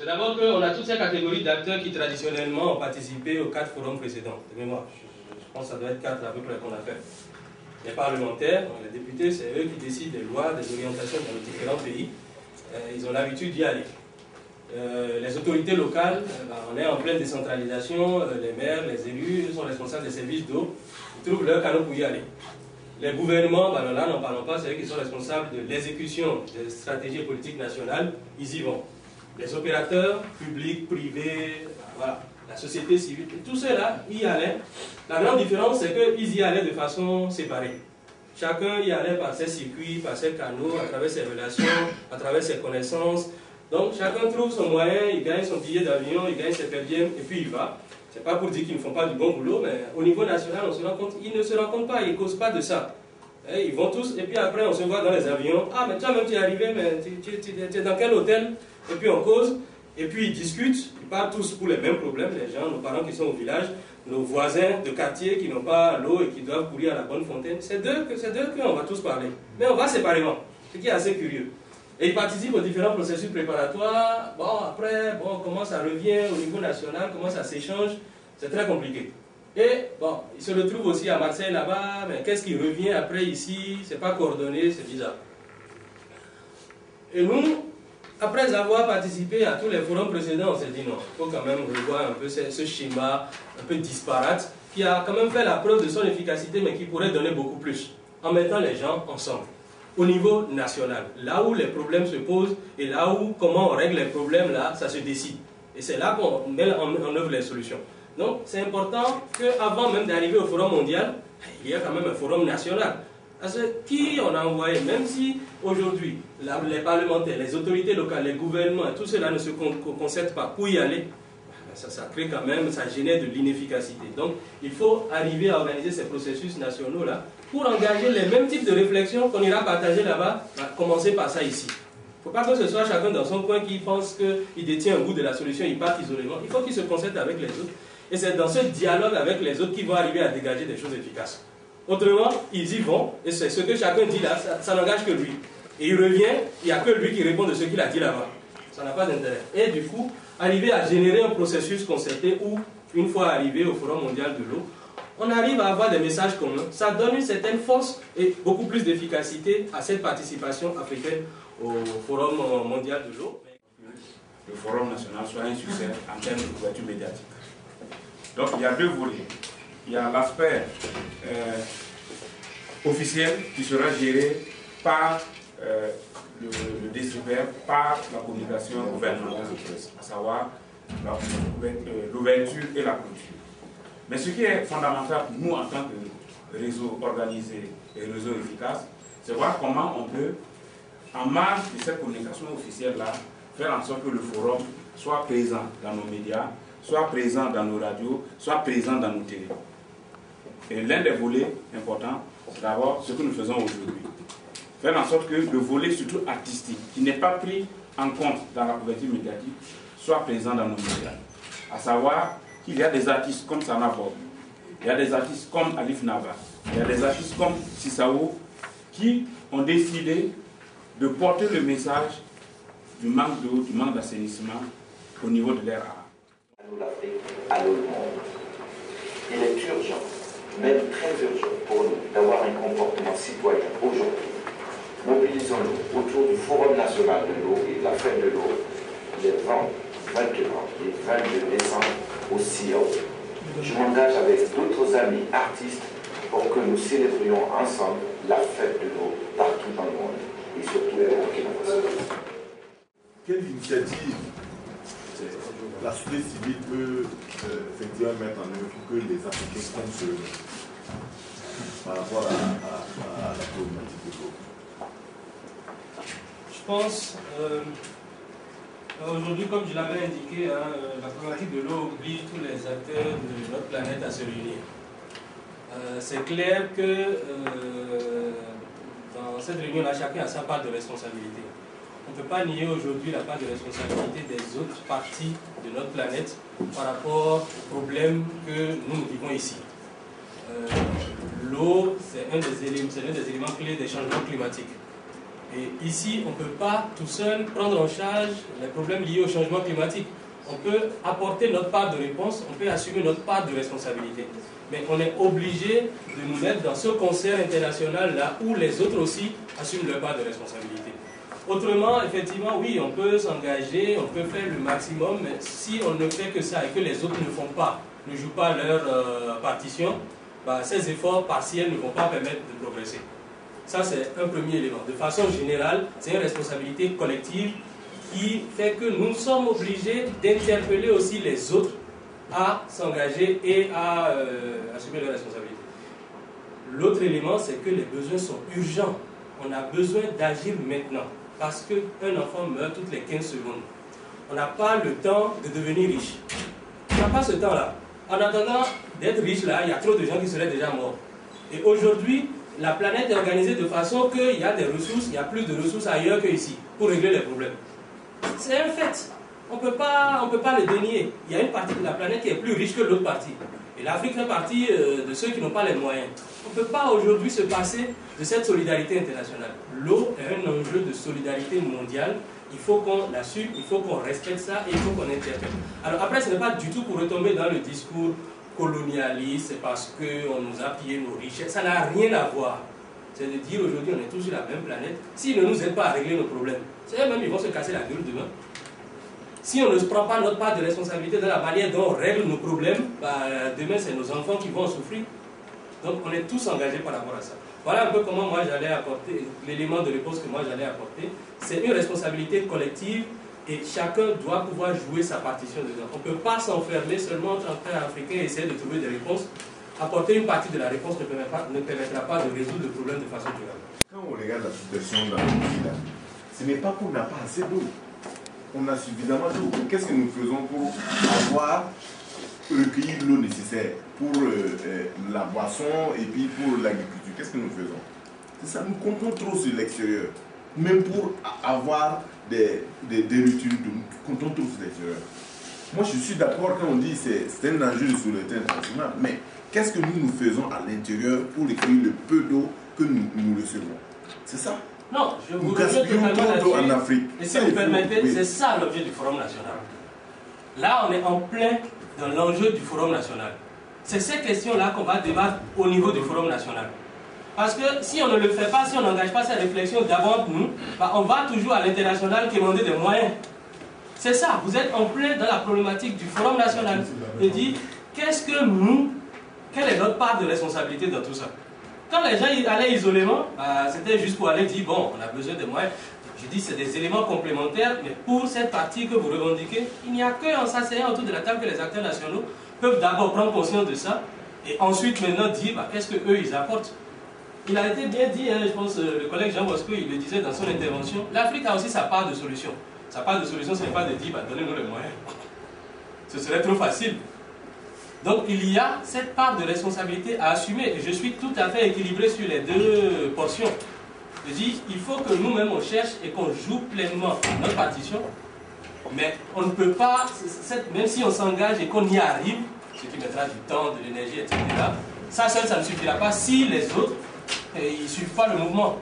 C'est d'abord qu'on a toutes ces catégories d'acteurs qui traditionnellement ont participé aux 4 forums précédents. De mémoire, je pense que ça doit être 4 à peu près qu'on a fait. Les parlementaires, les députés, c'est eux qui décident des lois, des orientations dans les différents pays. Ils ont l'habitude d'y aller. Les autorités locales, on est en pleine décentralisation, les maires, les élus sont responsables des services d'eau, ils trouvent leur canot pour y aller. Les gouvernements, là n'en parlons pas, c'est eux qui sont responsables de l'exécution des stratégies et politiques nationales, ils y vont. Les opérateurs publics, privés, voilà, la société civile, tout cela y allait. La grande différence, c'est qu'ils y allaient de façon séparée. Chacun y allait par ses circuits, par ses canaux, à travers ses relations, à travers ses connaissances. Donc chacun trouve son moyen, il gagne son billet d'avion, il gagne ses perdièmes et puis il va. C'est pas pour dire qu'ils ne font pas du bon boulot, mais au niveau national, on se rend compte, ils ne se rendent compte pas, ils ne causent pas de ça. Et ils vont tous, et puis après on se voit dans les avions. Ah, mais toi-même tu es arrivé, mais tu es dans quel hôtel? Et puis on cause, et puis ils discutent, ils parlent tous pour les mêmes problèmes, les gens, nos parents qui sont au village, nos voisins de quartier qui n'ont pas l'eau et qui doivent courir à la bonne fontaine. C'est d'eux qu'on va tous parler. Mais on va séparément, ce qui est assez curieux. Et ils participent aux différents processus préparatoires. Bon, après, comment ça revient au niveau national, comment ça s'échange, c'est très compliqué. Et bon, ils se retrouvent aussi à Marseille là-bas, mais qu'est-ce qui revient après ici? C'est pas coordonné, c'est bizarre. Et nous, après avoir participé à tous les forums précédents, on s'est dit non, il faut quand même revoir un peu ce schéma un peu disparate, qui a quand même fait la preuve de son efficacité, mais qui pourrait donner beaucoup plus, en mettant les gens ensemble. Au niveau national, là où les problèmes se posent et là où, comment on règle les problèmes, là, ça se décide. Et c'est là qu'on met en œuvre les solutions. Donc, c'est important qu'avant même d'arriver au forum mondial, il y a quand même un forum national. Parce que qui on a envoyé, même si aujourd'hui, les parlementaires, les autorités locales, les gouvernements, tout cela ne se concertent pas pour y aller, ça crée quand même, ça génère de l'inefficacité. Donc, il faut arriver à organiser ces processus nationaux-là pour engager les mêmes types de réflexions qu'on ira partager là-bas, commencer par ça ici. Il ne faut pas que ce soit chacun dans son coin qui pense qu'il détient un bout de la solution, il part isolément. Il faut qu'il se concerte avec les autres. Et c'est dans ce dialogue avec les autres qu'ils vont arriver à dégager des choses efficaces. Autrement, ils y vont, et c'est ce que chacun dit là, ça n'engage que lui. Et il revient, il n'y a que lui qui répond de ce qu'il a dit là-bas. Ça n'a pas d'intérêt. Et du coup, arriver à générer un processus concerté où, une fois arrivé au Forum mondial de l'eau, on arrive à avoir des messages communs. Ça donne une certaine force et beaucoup plus d'efficacité à cette participation africaine au Forum mondial de l'eau. Le Forum national soit un succès en termes de couverture médiatique. Donc il y a deux volets. Il y a l'aspect officiel qui sera géré par le distributeur, par la communication gouvernementale, à savoir l'ouverture et la clôture. Mais ce qui est fondamental pour nous en tant que réseau organisé et réseau efficace, c'est voir comment on peut, en marge de cette communication officielle-là, faire en sorte que le forum soit présent dans nos médias, soit présent dans nos radios, soit présent dans nos télés. Et l'un des volets importants, c'est d'abord ce que nous faisons aujourd'hui. Faire en sorte que le volet, surtout artistique, qui n'est pas pris en compte dans la couverture médiatique, soit présent dans nos médias. À savoir qu'il y a des artistes comme Sana Bob, il y a des artistes comme Alif Nava, il y a des artistes comme Sissao, qui ont décidé de porter le message du manque d'eau, du manque d'assainissement au niveau de l'air arabe. À nous l'Afrique, à nous le monde. Il est urgent, même très urgent pour nous, d'avoir un comportement citoyen aujourd'hui. Mobilisons-nous autour du Forum national de l'eau et de la fête de l'eau les 20, 21 et 22 décembre au CIO. Je m'engage avec d'autres amis artistes pour que nous célébrions ensemble la fête de l'eau partout dans le monde et surtout au Burkina Faso. Quelle initiative la société civile peut effectivement mettre en œuvre pour que les Africains comptent sur eux par rapport à la problématique de l'eau? Je pense, aujourd'hui, comme je l'avais indiqué, la problématique de l'eau oblige tous les acteurs de notre planète à se réunir. C'est clair que dans cette réunion-là, chacun a sa part de responsabilité. On ne peut pas nier aujourd'hui la part de responsabilité des autres parties de notre planète par rapport aux problèmes que nous vivons ici. L'eau, c'est l'un des éléments clés des changements climatiques. Et ici, on ne peut pas tout seul prendre en charge les problèmes liés au changement climatique. On peut apporter notre part de réponse, on peut assumer notre part de responsabilité. Mais on est obligé de nous mettre dans ce concert international-là où les autres aussi assument leur part de responsabilité. Autrement, effectivement, oui, on peut s'engager, on peut faire le maximum, mais si on ne fait que ça et que les autres ne font pas, ne jouent pas leur partition, bah, ces efforts partiels ne vont pas permettre de progresser. Ça, c'est un premier élément. De façon générale, c'est une responsabilité collective qui fait que nous sommes obligés d'interpeller aussi les autres à s'engager et à assumer leurs responsabilités. L'autre élément, c'est que les besoins sont urgents. On a besoin d'agir maintenant parce qu'un enfant meurt toutes les 15 secondes. On n'a pas le temps de devenir riche. On n'a pas ce temps-là. En attendant d'être riche, là, il y a trop de gens qui seraient déjà morts. Et aujourd'hui, la planète est organisée de façon qu'il y a des ressources, il y a plus de ressources ailleurs qu'ici pour régler les problèmes. C'est un fait. On ne peut pas le dénier. Il y a une partie de la planète qui est plus riche que l'autre partie. Et l'Afrique fait partie de ceux qui n'ont pas les moyens. On ne peut pas aujourd'hui se passer de cette solidarité internationale. L'eau est un enjeu de solidarité mondiale. Il faut qu'on l'assume, il faut qu'on respecte ça et il faut qu'on interpelle. Alors après, ce n'est pas du tout pour retomber dans le discours colonialiste, c'est parce qu'on nous a pillé nos richesses. Ça n'a rien à voir. C'est de dire aujourd'hui on est tous sur la même planète. S'ils ne nous aident pas à régler nos problèmes, c'est eux-mêmes ils vont se casser la gueule demain. Si on ne prend pas notre part de responsabilité dans la manière dont on règle nos problèmes, bah, demain c'est nos enfants qui vont en souffrir. Donc on est tous engagés par rapport à ça. Voilà un peu comment moi j'allais apporter, l'élément de réponse que moi j'allais apporter. C'est une responsabilité collective et chacun doit pouvoir jouer sa partition dedans. On ne peut pas s'enfermer seulement entre frères africains et essayer de trouver des réponses. Apporter une partie de la réponse ne permettra pas de résoudre le problème de façon durable. Quand on regarde la situation dans le pays, là, ce n'est pas qu'on n'a pas assez d'eau. On a suffisamment d'eau. Qu'est-ce que nous faisons pour avoir recueilli l'eau nécessaire pour la boisson et puis pour l'agriculture? Qu'est-ce que nous faisons? C'est ça, nous comptons trop sur l'extérieur. Même pour avoir des ruptures, nous comptons trop sur l'extérieur. Moi, je suis d'accord quand on dit que c'est un enjeu de souveraineté internationale, mais qu'est-ce que nous faisons à l'intérieur pour recueillir le peu d'eau que nous recevons? C'est ça. Non, je vous nous gaspillons trop d'eau en Afrique. Et si vous permettez, oui. C'est ça l'objet du Forum national. Là, on est en plein dans l'enjeu du Forum national. C'est ces questions-là qu'on va débattre au niveau du Forum national. Parce que si on ne le fait pas, si on n'engage pas cette réflexion d'avant nous, bah on va toujours à l'international demander des moyens. C'est ça, vous êtes en plein dans la problématique du Forum national. Et dit, qu'est-ce que nous, quelle est notre part de responsabilité dans tout ça? Quand les gens allaient isolément, bah, c'était juste pour aller dire, bon, on a besoin de moyens. Je dis, c'est des éléments complémentaires, mais pour cette partie que vous revendiquez, il n'y a qu'en s'asseyant autour de la table que les acteurs nationaux peuvent d'abord prendre conscience de ça, et ensuite maintenant dire, bah, qu'est-ce qu'eux ils apportent. Il a été bien dit, hein, je pense, le collègue Jean Bosco, il le disait dans son intervention, l'Afrique a aussi sa part de solution. Sa part de solution, ce n'est pas de dire, bah, donnez-nous les moyens. Ce serait trop facile. Donc il y a cette part de responsabilité à assumer, et je suis tout à fait équilibré sur les deux portions. Je dis, il faut que nous-mêmes on cherche et qu'on joue pleinement notre partition, mais on ne peut pas, même si on s'engage et qu'on y arrive, ce qui mettra du temps, de l'énergie, etc., ça seul, ça ne suffira pas si les autres, ils ne suivent pas le mouvement.